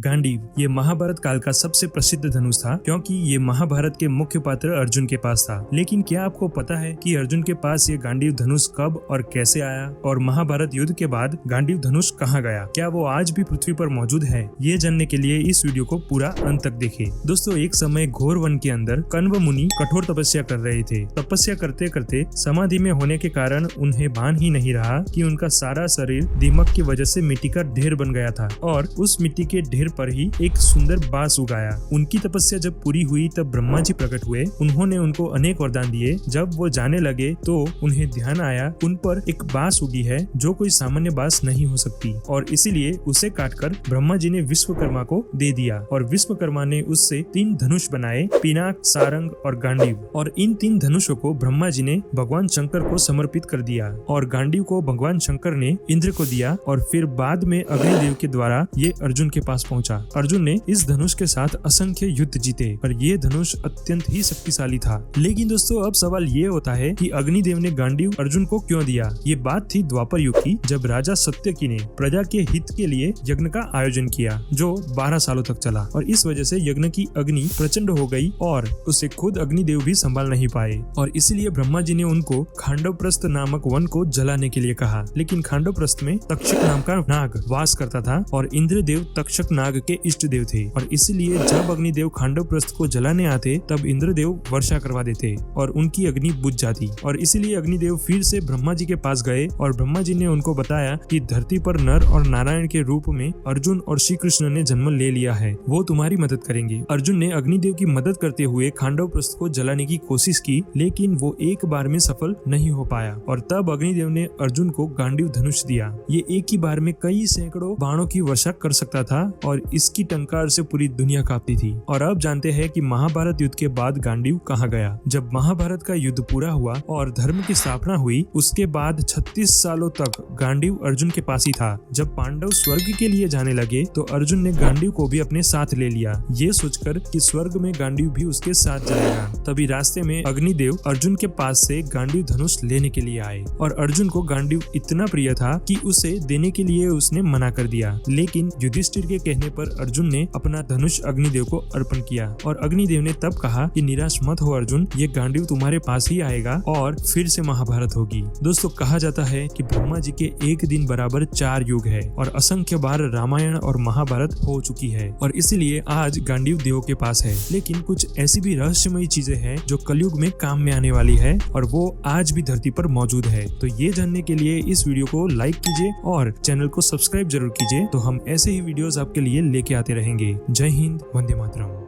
गांडीव ये महाभारत काल का सबसे प्रसिद्ध धनुष था, क्योंकि ये महाभारत के मुख्य पात्र अर्जुन के पास था। लेकिन क्या आपको पता है कि अर्जुन के पास ये गांडीव धनुष कब और कैसे आया, और महाभारत युद्ध के बाद गांडीव धनुष कहाँ गया? क्या वो आज भी पृथ्वी पर मौजूद है? ये जानने के लिए इस वीडियो को पूरा अंत तक देखें। दोस्तों, एक समय घोर वन के अंदर कण्व मुनि कठोर तपस्या कर रहे थे। तपस्या करते करते समाधि में होने के कारण उन्हें भान ही नहीं रहा कि उनका सारा शरीर दीमक की वजह से मिट्टी का ढेर बन गया था, और उस मिट्टी के ढेर पर ही एक सुंदर बांस उगाया। उनकी तपस्या जब पूरी हुई तब ब्रह्मा जी प्रकट हुए। उन्होंने उनको अनेक वरदान दिए। जब वो जाने लगे तो उन्हें ध्यान आया उन पर एक बांस उगी है जो कोई सामान्य बांस नहीं हो सकती, और इसीलिए उसे काटकर ब्रह्मा जी ने विश्वकर्मा को दे दिया, और विश्वकर्मा ने उससे 3 धनुष बनाए, पिनाक, सारंग और गांडीव। और इन 3 धनुषों को ब्रह्मा जी ने भगवान शंकर को समर्पित कर दिया, और गांडीव को भगवान शंकर ने इंद्र को दिया, और फिर बाद में अग्निदेव के द्वारा ये अर्जुन के पास पहुंचा। अर्जुन ने इस धनुष के साथ असंख्य युद्ध जीते, और ये धनुष अत्यंत ही शक्तिशाली था। लेकिन दोस्तों, अब सवाल ये होता है कि अग्निदेव ने गांडीव अर्जुन को क्यों दिया? ये बात थी द्वापर युग की, जब राजा सत्यकी ने प्रजा के हित के लिए यज्ञ का आयोजन किया जो 12 सालों तक चला, और इस वजह से यज्ञ की अग्नि प्रचंड हो गई और उसे खुद अग्निदेव भी संभाल नहीं पाए, और इसलिए ब्रह्मा जी ने उनको खांडवप्रस्थ नामक वन को जलाने के लिए कहा। लेकिन खांडवप्रस्थ में तक्षक नाम का नाग वास करता था, और इंद्रदेव तक्षक नाग के इष्ट देव थे, और इसलिए जब अग्निदेव खांडवप्रस्थ को जलाने आते तब इंद्रदेव वर्षा करवा देते और उनकी अग्नि बुझ जाती। और इसीलिए अग्निदेव फिर से ब्रह्मा जी के पास गए, और ब्रह्मा जी ने उनको बताया कि धरती पर नर और नारायण के रूप में अर्जुन और श्री कृष्ण ने जन्म ले लिया है, वो तुम्हारी मदद करेंगे। अर्जुन ने अग्निदेव की मदद करते हुए खांडवप्रस्थ को जलाने की कोशिश की, लेकिन वो एक बार में सफल नहीं हो पाया, और तब अग्निदेव ने अर्जुन को गांडीव धनुष दिया। ये एक ही बार में कई सैकड़ों बाणों की वर्षा कर सकता था, और इसकी टंकार से पूरी दुनिया कांपती थी। और अब जानते हैं कि महाभारत युद्ध के बाद गांडीव कहाँ गया। जब महाभारत का युद्ध पूरा हुआ और धर्म की स्थापना हुई, उसके बाद 36 सालों तक गांडीव अर्जुन के पास ही था। जब पांडव स्वर्ग के लिए जाने लगे तो अर्जुन ने गांडीव को भी अपने साथ ले लिया, ये सोचकर कि स्वर्ग में गांडीव भी उसके साथ जाएगा। तभी रास्ते में अग्निदेव अर्जुन के पास से गांडीव धनुष लेने के लिए आए, और अर्जुन को गांडीव इतना प्रिय था कि उसे देने के लिए उसने मना कर दिया। लेकिन युधिष्ठिर के कहने पर अर्जुन ने अपना धनुष अग्निदेव को अर्पण किया, और अग्निदेव ने तब कहा कि निराश मत हो अर्जुन, ये गांडीव तुम्हारे पास ही आएगा और फिर से महाभारत होगी। दोस्तों, कहा जाता है कि ब्रह्मा जी के एक दिन बराबर 4 युग है, और असंख्य बार रामायण और महाभारत हो चुकी है, और इसीलिए आज गांडीव देव के पास है। लेकिन कुछ ऐसी भी रहस्यमयी चीजें हैं जो कलयुग में काम में आने वाली है, और वो आज भी धरती पर मौजूद है। तो ये जानने के लिए इस वीडियो को लाइक कीजिए और चैनल को सब्सक्राइब जरूर कीजिए, तो हम ऐसे ही वीडियोस आपके लिए लेके आते रहेंगे। जय हिंद, वंदे मातरम।